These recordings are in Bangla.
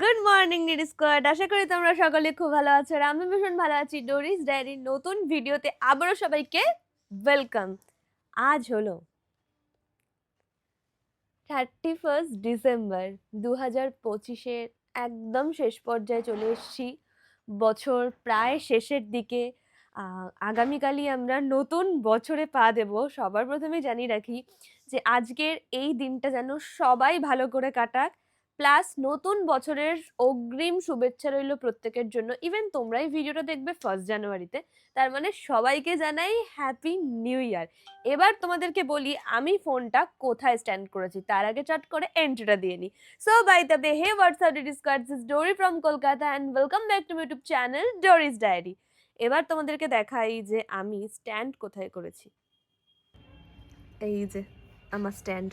গুড মর্নিং ডিডি স্কোয়াড, আশা করি তোমরা সকলে খুব ভালো আছো আর আমি ভীষণ ভালো আছি। ডোরিস ডায়েরির নতুন ভিডিওতে আবারও সবাইকে ওয়েলকাম। আজ হলো 31 ডিসেম্বর 2025-এর একদম শেষ পর্যায়ে চলে এসেছি। বছর প্রায় শেষের দিকে। আগামীকালই আমরা নতুন বছরে পা দেব। সবার প্রথমে জানিয়ে রাখি যে আজকের এই দিনটা যেন সবাই ভালো করে কাটাক, প্লাস নতুন বছরের অগ্রিম শুভেচ্ছা রইল প্রত্যেকের জন্য। ইভেন তোমরাই ভিডিওটা দেখবে 1 জানুয়ারিতে, তার মানে সবাইকে জানাই হ্যাপি নিউ ইয়ার। এবার তোমাদেরকে বলি আমি ফোনটা কোথায় স্ট্যান্ড করেছি, তার আগে চট করে এন্ট্রিটা দিয়ে নিই। So by the way, hey what's up DD squad, this Dori from Kolkata and welcome back to my YouTube channel Dori's diary. এবার তোমাদেরকে দেখাই যে আমি স্ট্যান্ড কোথায় করেছি। এই যে আমার স্ট্যান্ড।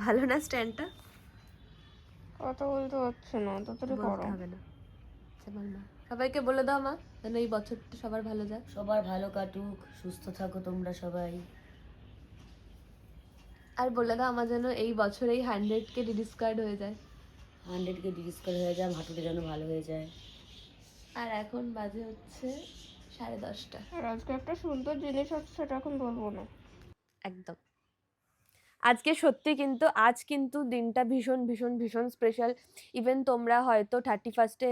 ভালো না স্ট্যান্ডটা? কথা বলতে হচ্ছে না, তাড়াতাড়ি করো। হবে না, বল না। সবাইকে বলে দাও মা, যেন এই বছরটা সবার ভালো যায়। সবার ভালো কাটুক, সুস্থ থাকো তোমরা সবাই। আর বলে দাও আমার যেন এই বছরেই 100K ডিসকার্ড হয়ে যায়। 100K ডিসকাল হয়ে যায়, হাঁটুটা যেন ভালো হয়ে যায়। আর এখন বাজে হচ্ছে 10:30। আর আজকে একটা সুন্দর জিনিস আছে, সেটা এখন বলবো না। একদম। আজকে সত্যি কিন্তু আজ কিন্তু দিনটা ভীষণ ভীষণ ভীষণ স্পেশাল। ইভেন তোমরা হয়তো 31-এ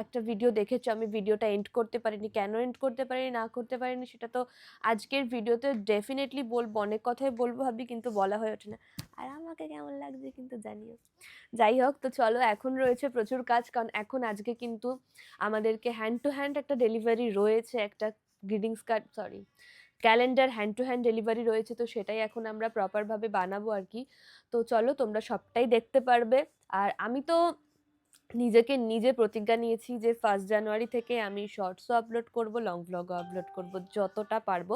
একটা ভিডিও দেখেছো, আমি ভিডিওটা এন্ড করতে পারিনি। কেন এন্ড করতে পারিনি না করতে পারিনি সেটা তো আজকের ভিডিওতে ডেফিনেটলি বলবো, অনেক কথাই বলবো ভাবি, কিন্তু বলা হয়ে ওঠে না। আর আমাকে কেমন লাগছে কিন্তু জানিও। যাই হোক, তো চলো, এখন রয়েছে প্রচুর কাজ, কারণ এখন আজকে কিন্তু আমাদেরকে হ্যান্ড টু হ্যান্ড একটা ডেলিভারি রয়েছে, একটা greetings card, sorry, calendar hand to hand delivery রয়েছে। তো সেটাই এখন আমরা প্রপারভাবে বানাবো আর কি। তো চলো, তোমরা সবটাই দেখতে পারবে। আর আমি তো নিজেকে নিজে প্রতিজ্ঞা নিয়েছি যে 1 জানুয়ারি থেকে আমি শর্টসও আপলোড করব, লং ভ্লগও আপলোড করব যতটা পারবো,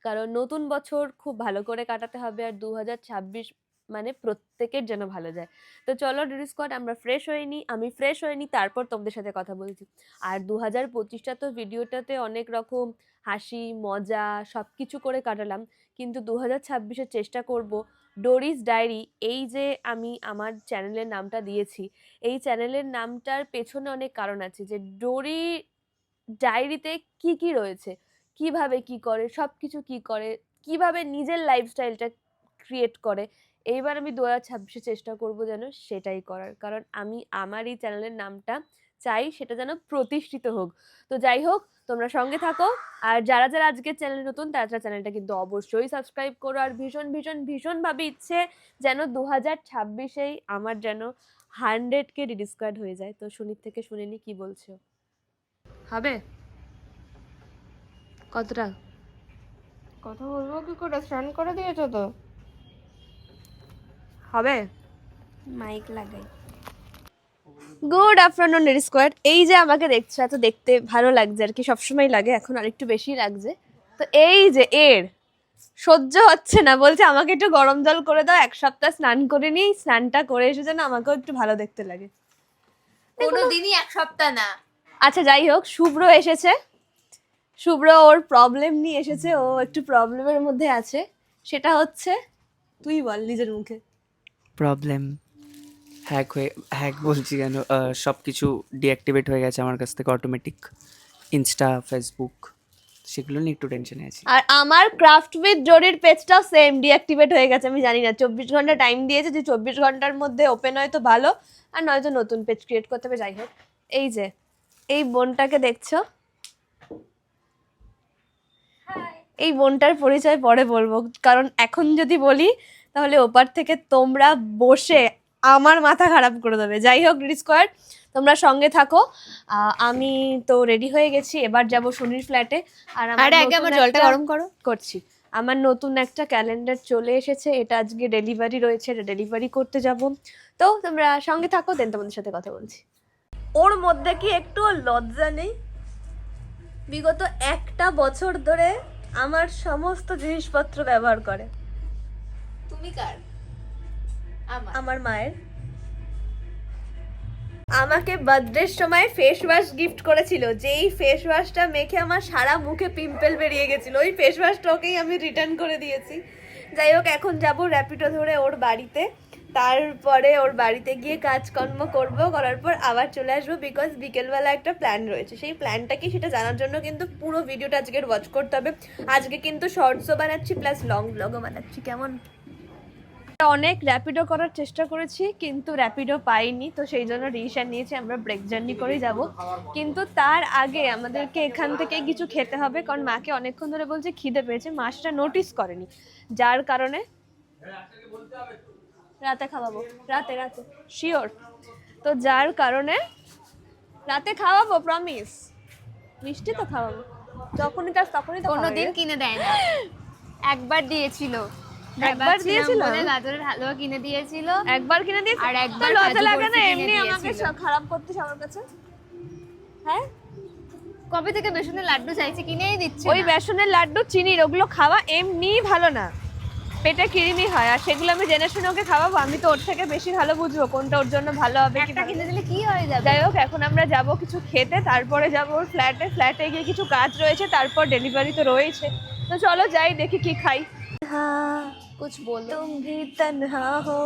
কারণ নতুন বছর খুব ভালো করে কাটাতে হবে। আর 2026 মানে প্রত্যেকের যেন ভালো যায়। তো চলো ডিডি স্কোয়াড, আমরা ফ্রেশ হয়ে নিই, আমি ফ্রেশ হয়ে নিই, তারপর তোমাদের সাথে কথা বলছি। আর 2025টা তো ভিডিওটাতে অনেক রকম হাসি মজা সব কিছু করে কাটালাম, কিন্তু 2026-এর চেষ্টা করব ডোরিস ডায়েরি, এই যে আমি আমার চ্যানেলের নামটা দিয়েছি, এই চ্যানেলের নামটার পেছনে অনেক কারণ আছে। যে ডোরি ডায়েরিতে কি কি রয়েছে, কিভাবে কি করে, সবকিছু কি করে, কিভাবে নিজের লাইফস্টাইলটা ক্রিয়েট করে, এইবার আমি 2026-এ চেষ্টা করব যেন সেটাই করার। কারণ আমি আমার এই চ্যানেলের নামটা চাই সেটা যেন প্রতিষ্ঠিত হোক। তো যাই হোক, তোমরা সঙ্গে থাকো। আর যারা যারা আজকের চ্যানেলে নতুন, তারা চ্যানেলটা কিন্তু অবশ্যই সাবস্ক্রাইব করো। আর ভীষণ ভীষণ ভীষণভাবে ইচ্ছে যেন 2026-এই আমার যেন 100K ডিডি স্কোয়াড হয়ে যায়। তো সুনীত থেকে শুনে নি কি বলছো, হবে কতটা? কথা বলবো কি করে? স্ট্যান্ড করে দিয়েছো তো? হবে, মাইক লাগাই। Good afternoon DD squad. এই যে আমাকে দেখছো, এত দেখতে ভালো লাগছে আর কি, সবসময় লাগে, এখন আর একটু বেশি লাগছে। তো এই যে এর সহ্য হচ্ছে না, বলছে আমাকে একটু গরম জল করে দাও, 1 সপ্তাহ স্নান করে নিই, স্নানটা করে এসে যেন আমাকেও একটু ভালো দেখতে লাগে। কোনোদিনই 1 সপ্তাহ না। আচ্ছা যাই হোক, শুভ্র এসেছে। শুভ্র ওর প্রবলেম নিয়ে এসেছে, ও একটু প্রবলেমের মধ্যে আছে। সেটা হচ্ছে, তুই বল নিজের মুখে। প্রবলেম হ্যাক বলছি কেন, সব কিছু ডিঅ্যাক্টিভেট হয়ে গেছে আমার কাছ থেকে অটোমেটিক। ইনস্টা, ফেসবুক, সেগুলো নিয়ে একটু টেনশনে আছি। আর আমার ক্রাফট উইথ ডোরির পেজটাও সেম ডিঅ্যাক্টিভেট হয়ে গেছে। আমি জানি না, 24 ঘন্টা টাইম দিয়েছে, যে 24 ঘন্টার মধ্যে ওপেন হয় তো ভালো, আর নয়তো নতুন পেজ ক্রিয়েট করতে হবে। যাই হোক, এই যে এই বোনটাকে দেখছো, এই বোনটার পরিচয় পরে বলবো, কারণ এখন যদি বলি তাহলে ওপার থেকে তোমরা বসে আমার মাথা খারাপ করে দেবে। যাই হোক ডিডি স্কোয়াড, তোমরা সঙ্গে থাকো। আমি তো রেডি হয়ে গেছি, এবার যাব সুনীর ফ্ল্যাটে। আর আমার জলটা গরম করছি। আমার নতুন একটা ক্যালেন্ডার চলে এসেছে, এটা আজকে ডেলিভারি রয়েছে, এটা ডেলিভারি করতে যাব। তো তোমরা সঙ্গে থাকো, দেন তোমাদের সাথে কথা বলছি। ওর মধ্যে কি একটু লজ্জা নেই? বিগত 1 বছর ধরে আমার সমস্ত জিনিসপত্র ব্যবহার করে। তুমি কার? আমার মায়ের। আমাকে বার্থডের সময় ফেস ওয়াশ গিফট করেছিল, যেই ফেস ওয়াশটা মেখে আমার সারা মুখে পিম্পল বেরিয়ে গেছিল, ওই ফেস ওয়াশটা ওকেই আমি রিটার্ন করে দিয়েছি। যাই হোক, এখন যাব র্যাপিডো ধরে ওর বাড়িতে। তারপরে ওর বাড়িতে গিয়ে কাজকর্ম করব, করার পর আবার চলে আসবো, বিকজ বিকেলবেলা একটা প্ল্যান রয়েছে। সেই প্ল্যানটা কি সেটা জানার জন্য কিন্তু পুরো ভিডিওটা আজকে ওয়াচ করতে হবে। আজকে কিন্তু শর্টসও বানাচ্ছি প্লাস লং ব্লগও বানাচ্ছি। কেমন? অনেক র্যাপিডো করার চেষ্টা করেছি কিন্তু র্যাপিডো পাইনি, তো সেই জন্য ডিসিশন নিয়েছি আমরা ব্রেক জার্নি করেই যাব। কিন্তু তার আগে আমাদেরকে এখান থেকে কিছু খেতে হবে, কারণ মাকে অনেকক্ষণ ধরে বলছে খিদে পেয়েছে, মা সেটা নোটিস করেনি, যার কারণে রাতে খাওয়াবো। রাতে রাতে শিওর। তো যার কারণে রাতে খাওয়াবো, প্রমিস। মিষ্টি তো খাওয়াবো, যখনই তার তখনই তো কোনোদিন কিনে দেয় না, একবার দিয়েছিল। একবার দিয়েছিল বলে গাজরের হালুয়া কিনে দিয়েছিল, একবার কিনে দিয়েছে। আর একবার তো লজ্জা কাজু লাগে না বরফি কিনে এমনি আমাকে দিয়েছিল। খারাপ করতে আমার কাছে? হ্যাঁ, কবে থেকে বেসনের লাড্ডু চাইছে, কিনেই দিচ্ছে ওই না। বেসনের লাড্ডু চিনির ওগুলো খাওয়া এমনিই ভালো না, পেটে কিরিমি হয়। আর সেগুলো আমি জেনে শুনে ওকে খাওয়াবো? আমি তো ওর থেকে বেশি ভালো বুঝবো কোনটা ওর জন্য ভালো হবে কি একটা ভালো কিনে না। দিলে কি হয়ে যাবে? যাই হোক, এখন আমরা যাব কিছু খেতে, তারপরে যাব ওর ফ্ল্যাটে গিয়ে কিছু কাজ রয়েছে, তারপর ডেলিভারি তো রয়েছে। তো চলো যাই, দেখি কি খাই। হ্যাঁ, কুছ বলো। তুম ভি তনহা হো।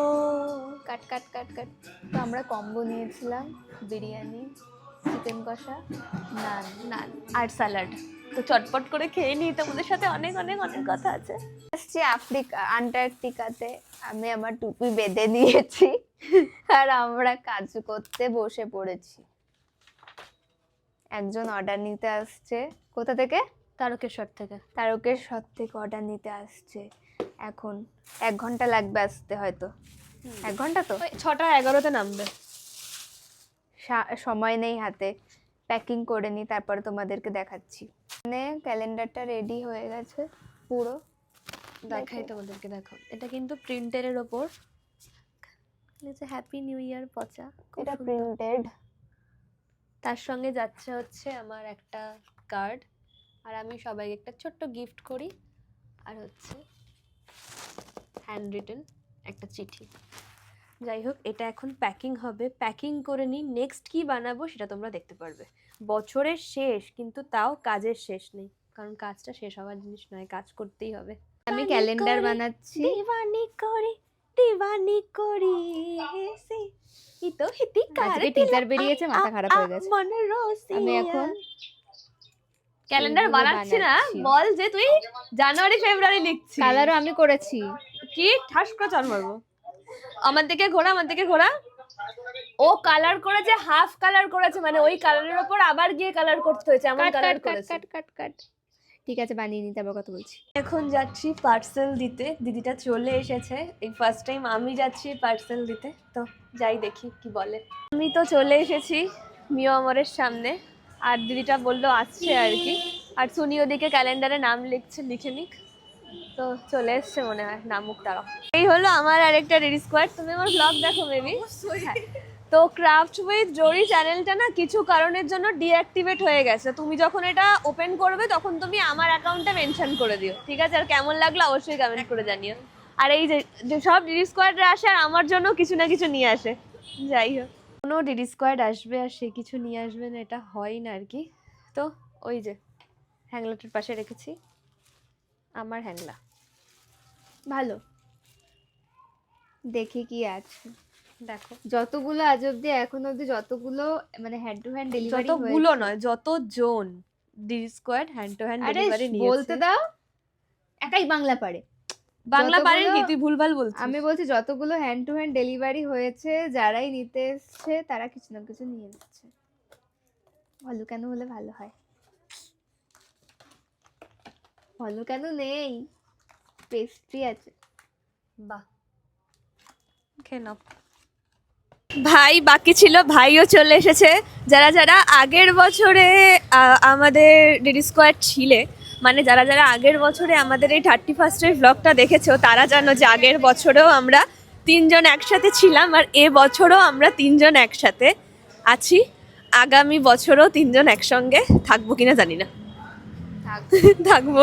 কাট কাট কাট কাট। তো আমরা কম্বো নিয়েছিলাম, বিরিয়ানি, চিকেন কষা, নান। নান আর স্যালাড। তো চটপট করে খেয়ে নিই, তোমাদের সাথে অনেক অনেক অনেক কথা আছে। আসছি আন্টার্কটিকাতে। আমি আমার টুপি বেঁধে নিয়েছি আর আমরা কাজ করতে বসে পড়েছি। একজন অর্ডার নিতে আসছে। কোথা থেকে? তারকেশ্বর থেকে। তারকেশ্বর থেকে অর্ডার নিতে আসছে। এখন 1 ঘন্টা লাগবে আসতে, হয়তো 1 ঘন্টা। তো ওই 6:11 নামবে। সময় নেই হাতে, প্যাকিং করে নি, তারপরে তোমাদেরকে দেখাচ্ছি। মানে ক্যালেন্ডারটা রেডি হয়ে গেছে পুরো। দেখাই তোমাদেরকে, দেখো এটা কিন্তু প্রিন্টের ওপর হ্যাপি নিউ ইয়ার পচা, খুব এটা সুন্দর। প্রিন্টেড। তার সঙ্গে যাচ্ছে হচ্ছে আমার একটা কার্ড, আর আমি সবাইকে একটা ছোট্ট গিফট করি, আর হচ্ছে হ্যান্ড রিটেন একটা চিঠি। যাই হোক, এটা এখন প্যাকিং হবে, প্যাকিং করে নিই। নেক্সট কি বানাবো সেটা তোমরা দেখতে পারবে। বছরের শেষ কিন্তু তাও কাজের শেষ নেই, কারণ কাজটা শেষ হওয়ার জিনিস নয়, কাজ করতেই হবে। আমি ক্যালেন্ডার বানাচ্ছি। দিওয়ানি করি হেসে ইতো হিতি আজকে টিজার বেরিয়েছে, মাথা খারাপ হয়ে গেছে। মনে রসি আমি এখন ক্যালেন্ডার এগুলো বানাচ্ছি না, বানাচ্ছি। বল যে তুই জানুয়ারি ফেব্রুয়ারি লিখছিস। কালারও আমি করেছি। কি ঠাস করে চাল মারবো। আমার দিকে ঘোরা, আমার দিকে ঘোরা। ও কালার করেছে, হাফ কালার করেছে, মানে ওই কালারের উপর আবার গিয়ে কালার করতে হয়েছে, এমন কাট কালার কাট কাট করেছে। কাট কাট কাট। ঠিক আছে, বানিয়ে নিতে আবার কথা বলছি। এখন যাচ্ছি পার্সেল দিতে, দিদিটা চলে এসেছে। এই ফার্স্ট টাইম আমি যাচ্ছি পার্সেল দিতে, তো যাই দেখি কি বলে। আমি তো চলে এসেছি মিও আমরের সামনে, আর দিদিটা বললো আসছে আর কি। আর সুনি ওদিকে ক্যালেন্ডারে নাম লিখছে, লিখে নিক। তো চলে এসছে মনে হয়, নামুক তারা। এই হলো আমার আরেকটা রেডি স্কোয়াড। তুমি আমার ব্লগ দেখো মেবি। তো ক্রাফট উইথ জরি চ্যানেলটা না কিছু কারণের জন্য ডিঅ্যাক্টিভেট হয়ে গেছে। তুমি যখন এটা ওপেন করবে তখন তুমি আমার অ্যাকাউন্টটা মেনশন করে দিও, ঠিক আছে? আর কেমন লাগলো অবশ্যই কমেন্ট করে জানিও। আর এই যে সব ডিডি স্কোয়াডরা আসে আর আমার জন্য কিছু না কিছু নিয়ে আসে। যাই হোক, কোনো ডিডি স্কোয়াড আসবে আর সে কিছু নিয়ে আসবে না, এটা হয় না আর কি। তো ওই যে হ্যাংলাটার পাশে রেখেছি আমার হ্যাংলা। ভালো, দেখি কি আছে। দেখো, যতগুলো আজ অব্দি, এখন অব্দি যতগুলো মানে হ্যান্ড টু হ্যান্ড ডেলিভারি যতগুলো নয়, যতজন DD squad hand to hand আরে ডেলিভারি নিয়েছে। বলতে দাও, একাই বাংলা পারে। বাংলা পারেন কি? যতগুলো- তুই ভুলভাল বলছিস। আমি বলছি যতগুলো হ্যান্ড টু হ্যান্ড ডেলিভারি হয়েছে, যারাই নিতে এসছে তারা কিছু না কিছু নিয়ে নিচ্ছে। ভালো কেন হলে ভালো হয়, ভালো কেন নেই? পেস্ট্রি আছে। বাহ, খেয়ে নাও। ভাই বাকি ছিল, ভাইও চলে এসেছে। যারা যারা আগের বছরে আমাদের ডিডি স্কোয়াড ছিলে, মানে যারা যারা আগের বছরে আমাদের এই 31st ব্লগটা দেখেছো, তারা জানো যে আগের বছরেও আমরা 3 জন একসাথে ছিলাম, আর এ বছরও আমরা 3 জন একসাথে আছি। আগামী বছরও 3 জন একসঙ্গে থাকবো কিনা জানি না, থাকবো।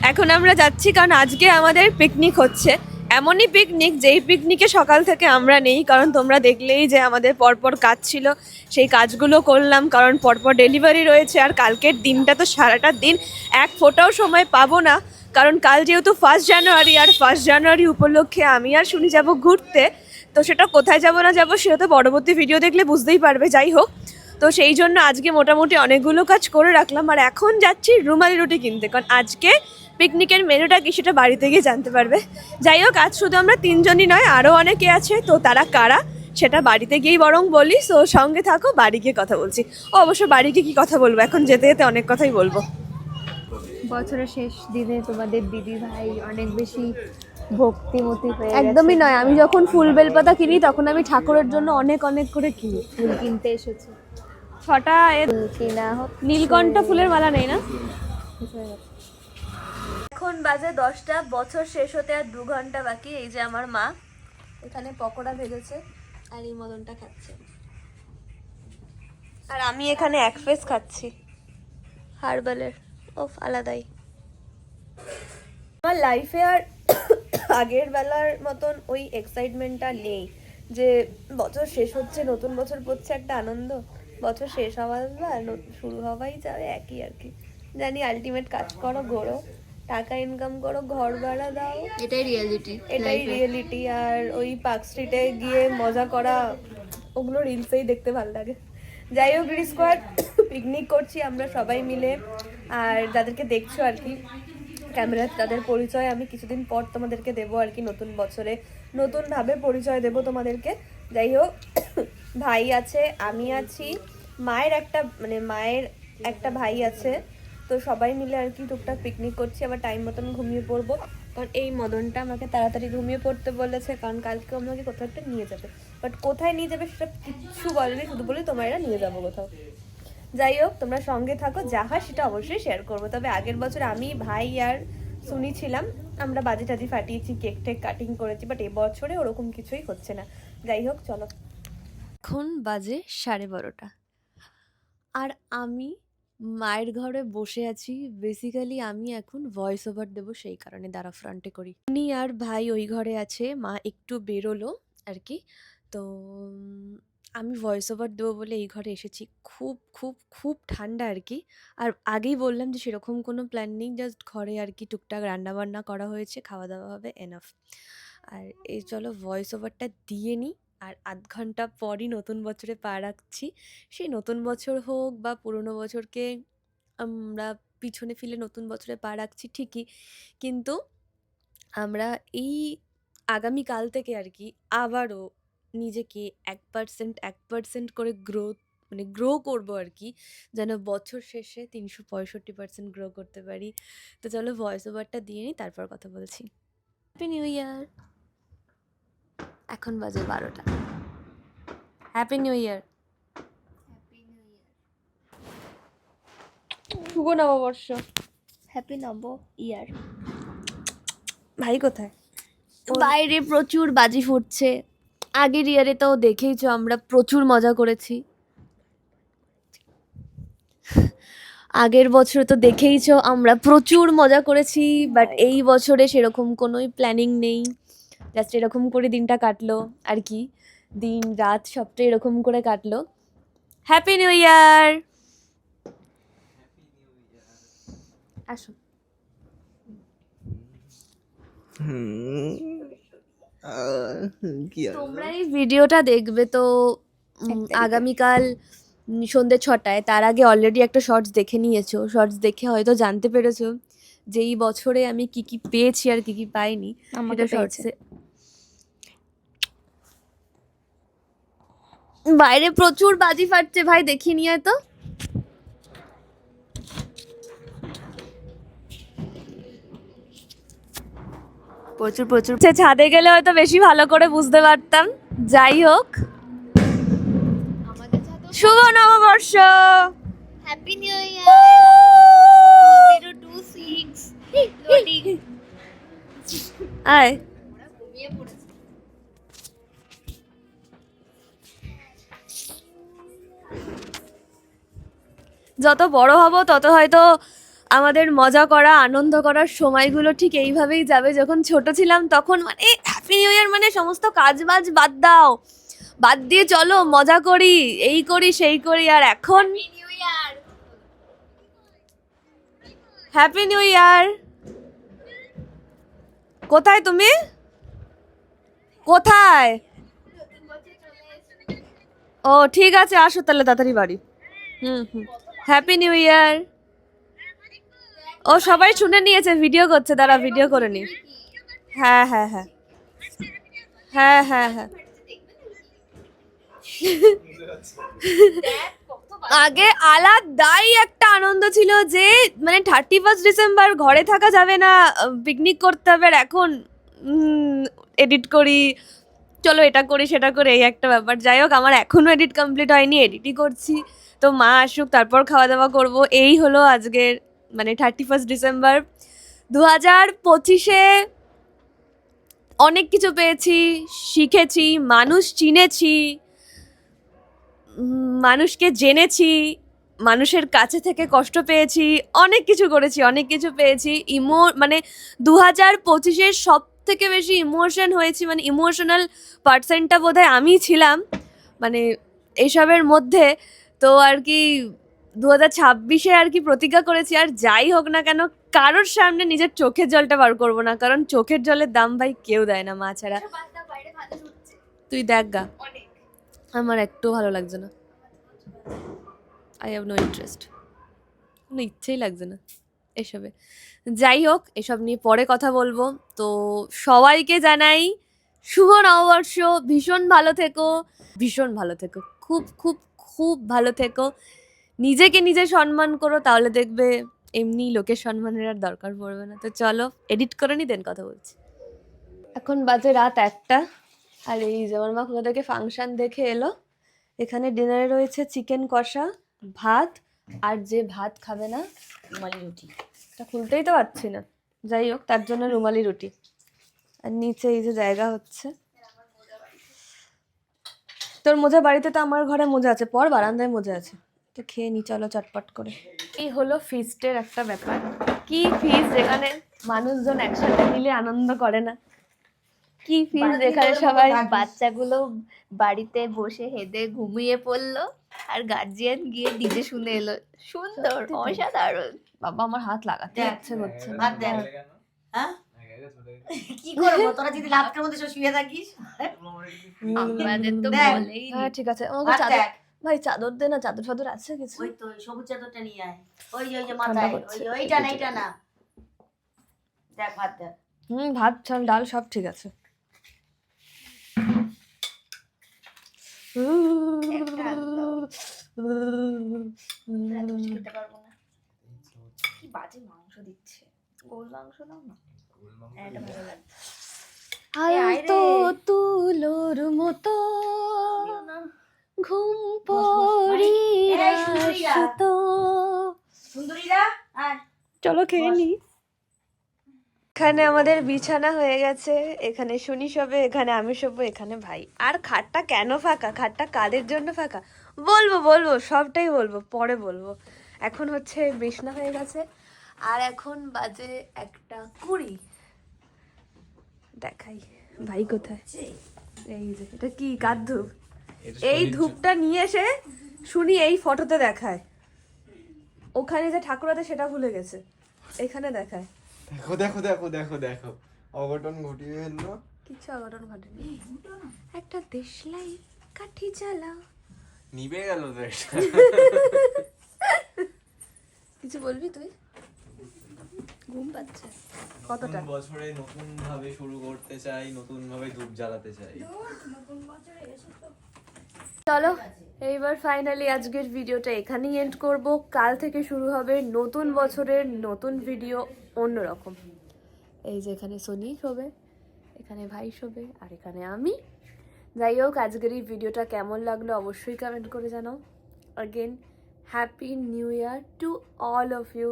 এখন আমরা যাচ্ছি কারণ আজকে আমাদের পিকনিক হচ্ছে। এমনই পিকনিক যেই পিকনিকে সকাল থেকে আমরা নেই, কারণ তোমরা দেখলেই যে আমাদের পরপর কাজ ছিল, সেই কাজগুলো করলাম, কারণ পরপর ডেলিভারি রয়েছে। আর কালকের দিনটা তো সারাটা দিন এক ফোঁটাও সময় পাবো না, কারণ কাল যেহেতু 1 জানুয়ারি, আর 1 জানুয়ারি উপলক্ষে আমি আর শুনি যাব ঘুরতে। তো সেটা কোথায় যাব না যাব সেটা তো পরবর্তী ভিডিও দেখলে বুঝতেই পারবে। যাই হোক, তো সেই জন্য আজকে মোটামুটি অনেকগুলো কাজ করে রাখলাম, আর এখন যাচ্ছি রুমালি রুটি কিনতে, কারণ আজকে পিকনিকের মেনুটা কি সেটা বাড়িতে গিয়ে জানতে পারবে। যাই হোক, আজ শুধু আমরা 3 জনই নয়, আরও অনেকে আছে, তো তারা কারা সেটা বাড়িতে গিয়েই বরং বলি। সো সঙ্গে থাকো, বাড়ি গিয়ে কথা বলছি। অবশ্য বাড়ি গিয়ে কী কথা বলবো, এখন যেতে যেতে অনেক কথাই বলবো। বছরের শেষ দিনে তোমাদের দিদি ভাই অনেক বেশি ভক্তিমতী হয়ে গেছে। একদমই নয়, আমি যখন ফুল বেলপাতা কিনি তখন আমি ঠাকুরের জন্য অনেক অনেক করে কিনি। ফুল কিনতে এসেছে। 6টা ফুল কিনা হোক, নীলকণ্ঠ ফুলের মালা নেই না? এখন বাজে 10টা, বছর শেষ হতে আর 2 ঘন্টা বাকি। এই যে আমার মা এখানে পকোড়া ভেজেছে আর এই মদনটা খাচ্ছে, আর আমি এখানে এক ফেস খাচ্ছি হার্বালের। ওফ, আলাদাই। আমার লাইফে আর আগের বেলার মতন ওই এক্সাইটমেন্টটা নেই যে বছর শেষ হচ্ছে, নতুন বছর পড়ছে, একটা আনন্দ। বছর শেষ হওয়া আর শুরু হওয়াই যাবে একই আর কি। জানি আলটিমেট কাজ করো, ঘোরো, টাকা ইনকাম করো, ঘর ভাড়া দাও, এটাই রিয়েলিটি। এটাই রিয়েলিটি। আর ওই পার্ক স্ট্রিটে গিয়ে মজা করা, ওগুলো রিলসেই দেখতে ভালো লাগে। যাই হোক, গ্রিন স্কোয়ার পিকনিক করছি আমরা সবাই মিলে, আর যাদেরকে দেখছো আর কি ক্যামেরাতে, তাদের পরিচয় আমি কিছুদিন পর তোমাদেরকে দেবো আর কি। নতুন বছরে নতুনভাবে পরিচয় দেবো তোমাদেরকে। যাই হোক, ভাই আছে, আমি আছি, মায়ের একটা ভাই আছে, তো সবাই মিলে আর কি টুকটাক পিকনিক করছি। আবার টাইম মতন ঘুমিয়ে পড়বো, কারণ এই মদনটা আমাকে তাড়াতাড়ি ঘুমিয়ে পড়তে বলেছে, কারণ কালকে আমাকে কোথাও একটা নিয়ে যাবে। বাট কোথায় নিয়ে যাবে সেটা কিচ্ছু বলেনি, শুধু বলে তোমরা নিয়ে যাবো কোথাও। যাই হোক, তোমরা সঙ্গে থাকো, যা হয় সেটা অবশ্যই শেয়ার করবো। তবে আগের বছর আমি, ভাই আর সুনি ছিলাম, আমরা বাজি টাজি ফাটিয়েছি, কেক টেক কাটিং করেছি, বাট এবছরে ওরকম কিছুই হচ্ছে না। যাই হোক, চলো। এখন বাজে 12:30 আর আমি মায়ের ঘরে বসে আছি। বেসিক্যালি আমি এখন ভয়েস ওভার দেবো, সেই কারণে দাঁড়া ফ্রন্টে করি। উনি আর ভাই ওই ঘরে আছে, মা একটু বেরোলো আর কি। তো আমি ভয়েস ওভার দেবো বলে এই ঘরে এসেছি। খুব খুব খুব ঠান্ডা আর কি। আর আগেই বললাম যে সেরকম কোনো প্ল্যান নেই, জাস্ট ঘরে আর কি টুকটাক রান্নাবান্না করা হয়েছে, খাওয়া দাওয়া হবে, এনাফ। আর এই চলো ভয়েস ওভারটা দিয়ে নিই, আর আধ ঘন্টা পরই নতুন বছরে পা রাখছি। সেই নতুন বছর হোক বা পুরনো বছরকে আমরা পিছনে ফেলে নতুন বছরে পা রাখছি ঠিকই, কিন্তু আমরা এই আগামীকাল থেকে আর কি আবারও নিজেকে 1% করে গ্রো করবো আর কি, যেন বছর শেষে 365% গ্রো করতে পারি। তো চলো ভয়েস ওভারটা দিয়ে নিই, তারপর কথা বলছি। হ্যাপি নিউ ইয়ার। এখন বাজে 12টা। হ্যাপি নিউ ইয়ার। শুভ নববর্ষ। হ্যাপি নব ইয়ার। ভাই কোথায়? বাইরে প্রচুর বাজি ফুটছে। আগের ইয়ারে তো দেখেইছো আমরা প্রচুর মজা করেছি। আগের বছর তো দেখেইছো আমরা প্রচুর মজা করেছি, বাট এই বছরে সেরকম কোনোই প্ল্যানিং নেই। জাস্ট এরকম করে দিনটা কাটলো আর কি, দিন রাত সবটা এরকম করে কাটলো। হ্যাপি নিউ ইয়ার। আসো। তোমরা এই ভিডিওটা দেখবে তো আগামীকাল সন্ধ্যে 6টায়। তার আগে অলরেডি একটা শর্টস দেখে নিয়েছো, শর্টস দেখে হয়তো জানতে পেরেছো যে এই বছরে আমি কি কি পেয়েছি আর কি কি পাইনি। আমাকে শর্টসে বাইরে প্রচুর বাজি ফাটছে, ভাই দেখিয়ে নিয়ে আয় তো। প্রচুর প্রচুর ছাদে গেলে হয়তো বেশি ভালো করে বুঝতে পারতাম। যাই হোক, শুভ নববর্ষ। হ্যাপি নিউ ইয়ার 026 লোডিং। আয়। যত বড় হব তত হয়তো আমাদের মজা করা, আনন্দ করার সময়গুলো ঠিক এইভাবেই যাবে। যখন ছোট ছিলাম তখন মানে হ্যাপি নিউ ইয়ার মানে সমস্ত কাজ বাজ বাদ দাও, বাদ দিয়ে চলো মজা করি, এই করি সেই করি। আর এখন হ্যাপি নিউ ইয়ার। কোথায় তুমি? কোথায়? ও ঠিক আছে, আসো তাহলে তাড়াতাড়ি বাড়ি। হুম হুম, হ্যাপি নিউ ইয়ার। ও সবাই শুনে নিয়েছে, ভিডিও করছে, দাঁড়া ভিডিও করে নি। হ্যাঁ হ্যাঁ হ্যাঁ হ্যাঁ হ্যাঁ হ্যাঁ। আগে আলাদাই একটা আনন্দ ছিল যে মানে 31 ডিসেম্বর ঘরে থাকা যাবে না, পিকনিক করতে হবে, আর এখন এডিট করি, চলো এটা করি সেটা করে, এই একটা ব্যাপার। যাই হোক, আমার এখনো এডিট কমপ্লিট হয়নি, এডিটই করছি। তো মা আসুক, তারপর খাওয়া দাওয়া করব। এই হলো আজকের মানে 31 ডিসেম্বর 2025-এ। অনেক কিছু পেয়েছি, শিখেছি, মানুষ চিনেছি, মানুষকে জেনেছি, মানুষের কাছে থেকে কষ্ট পেয়েছি, অনেক কিছু করেছি, অনেক কিছু পেয়েছি। মানে 2025-এর সব থেকে বেশি ইমোশন হয়েছি, মানে ইমোশনাল পার্সেন্টটা বোধহয় আমিই ছিলাম মানে এইসবের মধ্যে। তো আর কি 2026-এ আর কি প্রতিজ্ঞা করেছি, আর যাই হোক না কেন কারোর সামনে নিজের চোখের জলটা বার করবো না, কারণ চোখের জলের দাম ভাই কেউ দেয় না, মা ছাড়া। তুই দেখ গা, আমার একটু ভালো লাগছে না। আই হ্যাভ নো ইন্টারেস্ট, কোনো ইচ্ছেই লাগছে না এসবে। যাই হোক, এসব নিয়ে পরে কথা বলবো। তো সবাইকে জানাই শুভ নববর্ষ। ভীষণ ভালো থেকো, ভীষণ ভালো থেকো, খুব খুব খুব ভালো থেকো। নিজেকে নিজে সম্মান করো, তাহলে দেখবে এমনি লোকের সম্মানের আর দরকার পড়বে না। তো চলো এডিট করে নি, দেন কথা বলছি। এখন বাজে রাত 1টা, আর এই যে আমার মা কোথা থেকে ফাংশন দেখে এলো। এখানে ডিনারে রয়েছে চিকেন কষা, ভাত, আর যে ভাত খাবে না রুমালি রুটি। এটা খুলতেই তো পারছি না, যাই হোক তার জন্য রুমালি রুটি। আর নিচে এই যে জায়গা হচ্ছে, তোর মোজা বাড়িতে, তো আমার ঘরে মোজা আছে, পর বারান্দায় মোজা আছে। তো খেয়ে নি চলো চটপট করে। এই হলো ফিস্টের একটা ব্যাপার। কি ফিস্ট যেখানে মানুষজন একসাথে মিলে আনন্দ করে না, কি ফিস্ট যেখানে সবাই বাচ্চাগুলো বাড়িতে বসে হেদে ঘুমিয়ে পড়লো, আর গার্জিয়ান গিয়ে ডিজে শুনে এলো। সুন্দর, সত্যি তাই। অসাধারণ। বাবা আমার হাত লাগাতে দেখ, ইচ্ছে করছে না। ভাত দেখ। হ্যাঁ কি করবো, তোরা যদি রাত্রের মধ্যে সব শুয়ে থাকিস। আমাদের তো দেখ। বলেই নি। হ্যাঁ ঠিক আছে, আমাকে ভাত চাদর, দেখ। ভাই চাদর দে না, চাদর ফাদর আছে কিছু? ওই তো ওই সবুজ চাদরটা নিয়ে আয়। ওই যে ঠান্ডা মাথায়, করছে। ওই ওইটা না, এইটা না। দেখ ভাত দেখ। ভাত চাল ডাল সব ঠিক আছে। খেতে পারবো না। কি বাজে মাংস দিচ্ছে। গোল মাংস দাও না, এটা ভালো লাগছে। আলতো তুলোর মতো ঘুম পড়িরা সুতো। সুন্দরীরা আয়। চলো খেয়ে নি। এখানে আমাদের বিছানা হয়ে গেছে, এখানে শুনি শোবে, এখানে আমি শোবো, এখানে ভাই। আর খাটটা কেন ফাঁকা, খাটটা কাদের জন্য ফাঁকা বলবো বলবো, সবটাই বলবো, পরে বলবো। এখন হচ্ছে বিছানা হয়ে গেছে, আর এখন বাজে 1:20। দেখাই ভাই কোথায়, এই যে এটা কি কার ধূপ, এই ধূপটা নিয়ে এসে শুনি এই ফটোতে দেখায়, ওখানে যে ঠাকুর আছে সেটা ভুলে গেছে, এখানে দেখায়। দেখো দেখো দেখো দেখো দেখো অঘটন ঘটিয়ে ফেললো। কিছু অঘটন ঘটেনি, একটা দেশলাই কাঠি জ্বালা। নিভে গেল তো এটা। কিছু বলবি তুই? ঘুম পাচ্ছে কতটা? নতুন বছরে নতুন ভাবে শুরু করতে চাই, নতুন ভাবে ধূপ জ্বালাতে চাই। চলো এইবার ফাইনালি আজকের ভিডিওটা এখানেই এন্ড করব। কাল থেকে শুরু হবে নতুন বছরের নতুন ভিডিও, অন্যরকম। এই যে এখানে সোনি শোবে, এখানে ভাই শোবে, আর এখানে আমি। যাই হোক, আজকের এই ভিডিওটা কেমন লাগলো অবশ্যই কমেন্ট করে জানাও। Again happy new year to all of you.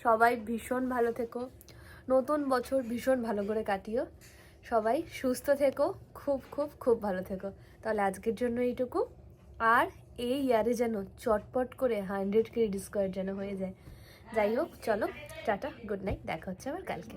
সবাই ভীষণ ভালো থেকো, নতুন বছর ভীষণ ভালো করে কাটিও, সবাই সুস্থ থেকো, খুব খুব খুব ভালো থেকো। তাহলে আজকের জন্য এইটুকু, আর এই ইয়ারে যেন চটপট করে 100K স্কোয়ার যেন হয়ে যায়। যাই হোক চলো টাটা, গুড নাইট, দেখা হচ্ছে আবার কালকে।